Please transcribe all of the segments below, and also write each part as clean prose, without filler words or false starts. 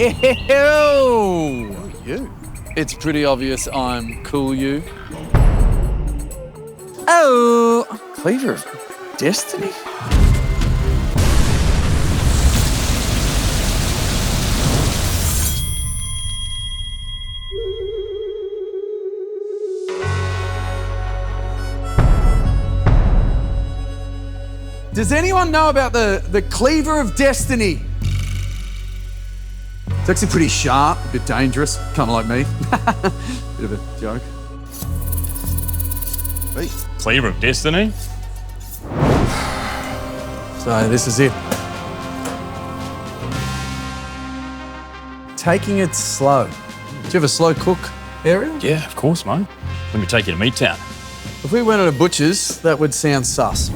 Ew. You? It's pretty obvious I'm cool you. Oh, Flavour of destiny? does anyone know about the cleaver of destiny? It's actually pretty sharp, a bit dangerous, kind of like me. Bit of a joke. Hey. Flavour of destiny? So this is it. Taking it slow. Do you have a slow cook area? Yeah, of course, mate. Let me take you to Meat Town. If we went to a butcher's, that would sound sus.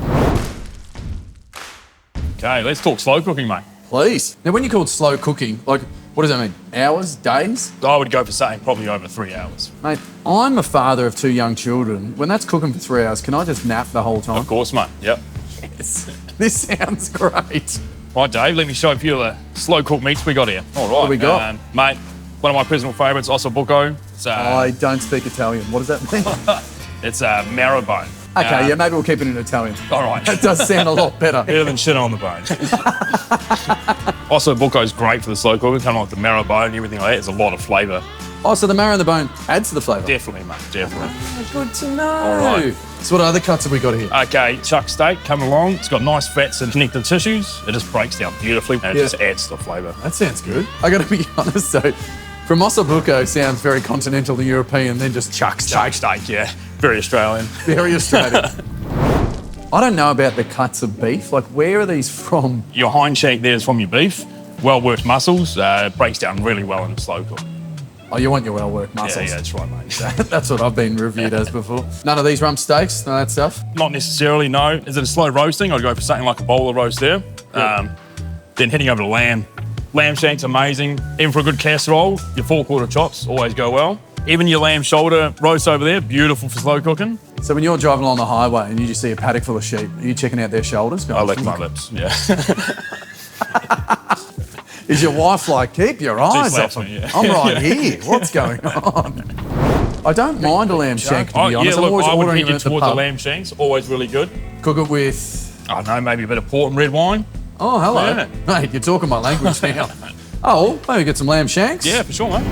Okay, let's talk slow cooking, mate. Please. Now, when you call it slow cooking, like, what does that mean? Hours? Days? I would go for saying probably over 3 hours. Mate, I'm a father of 2 young children. When that's cooking for 3 hours, can I just nap the whole time? Of course, mate. Yep. Yes. This sounds great. Right, Dave, let me show you the slow cooked meats we got here. All right. What do we got? Mate, one of my personal favourites, osso bucco. It's, I don't speak Italian. What does that mean? it's a marrow bone. Okay, yeah, maybe we'll keep it in Italian. All right. That does sound a lot better. Better than shit on the bone. Osso bucco is great for the slow cooking, kind of like the marrow bone and everything like that. There's a lot of flavour. Oh, so the marrow in the bone adds to the flavour? Definitely, mate, definitely. Good to know. All right. So what other cuts have we got here? Okay, chuck steak coming along. It's got nice fats and connective tissues. It just breaks down beautifully and it just adds to the flavour. That sounds good. I got to be honest though, from osso bucco sounds very continental and European, then just chuck steak. Chuck steak, yeah. Very Australian. Very Australian. I don't know about the cuts of beef. Like, where are these from? Your hind shank there is from your beef. Well-worked muscles. It breaks down really well in a slow cook. Oh, you want your well-worked muscles? Yeah, that's right, mate. That's what I've been reviewed as before. None of these rump steaks, none of that stuff? Not necessarily, no. Is it a slow roasting? I'd go for something like a bowler roast there. Yep. Then heading over to lamb. Lamb shank's amazing. Even for a good casserole, your 4/4 chops always go well. Even your lamb shoulder roast over there, beautiful for slow cooking. So when you're driving along the highway and you just see a paddock full of sheep, are you checking out their shoulders? I lick my lips, yeah. Is your wife like, keep your eyes off them? Yeah. I'm right here. What's going on? I don't mind a lamb shank, to be honest. Yeah, I'm look, always I would ordering head them you at the towards the pub. lamb shanks, always really good. Cook it with... I don't know, maybe a bit of port and red wine. Oh, hello. Yeah. Mate, you're talking my language now. Oh, maybe get some lamb shanks? Yeah, for sure, mate.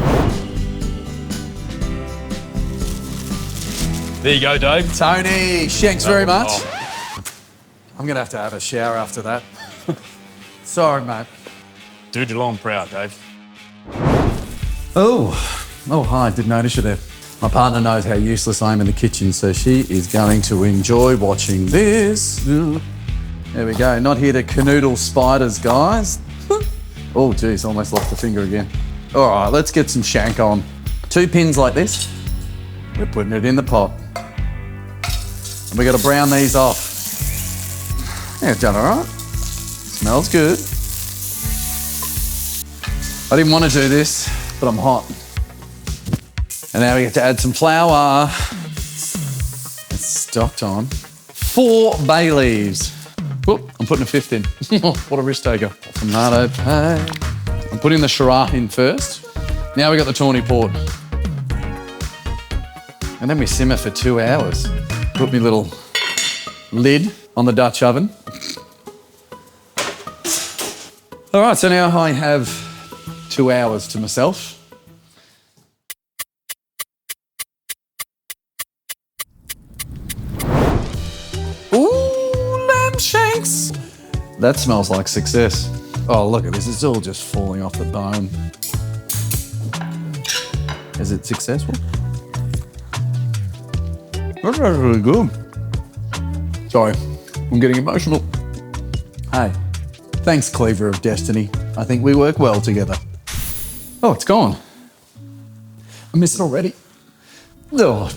There you go, Dave. Tony, shanks very much. Oh. I'm going to have a shower after that. Sorry, mate. Do Geelong proud, Dave. Oh, hi, didn't notice you there. My partner knows how useless I am in the kitchen, so she is going to enjoy watching this. There we go, not here to canoodle spiders, guys. Oh, geez, almost lost the finger again. All right, let's get some shank on. 2 pins like this. We're putting it in the pot. And we got to brown these off. Yeah, done all right. Smells good. I didn't want to do this, but I'm hot. And now we have to add some flour. It's stocked on. 4 bay leaves. Whoop, I'm putting a 5th in. What a risk taker. Tomato paste. I'm putting the Shiraz in first. Now we got the tawny port. And then we simmer for 2 hours. Put my little lid on the Dutch oven. All right, so now I have 2 hours to myself. Ooh, lamb shanks. That smells like success. Oh, look at this. It's all just falling off the bone. Is it successful? That's really good. Sorry, I'm getting emotional. Hey, thanks, Cleaver of Destiny. I think we work well together. Oh, it's gone. I miss it already. Oh,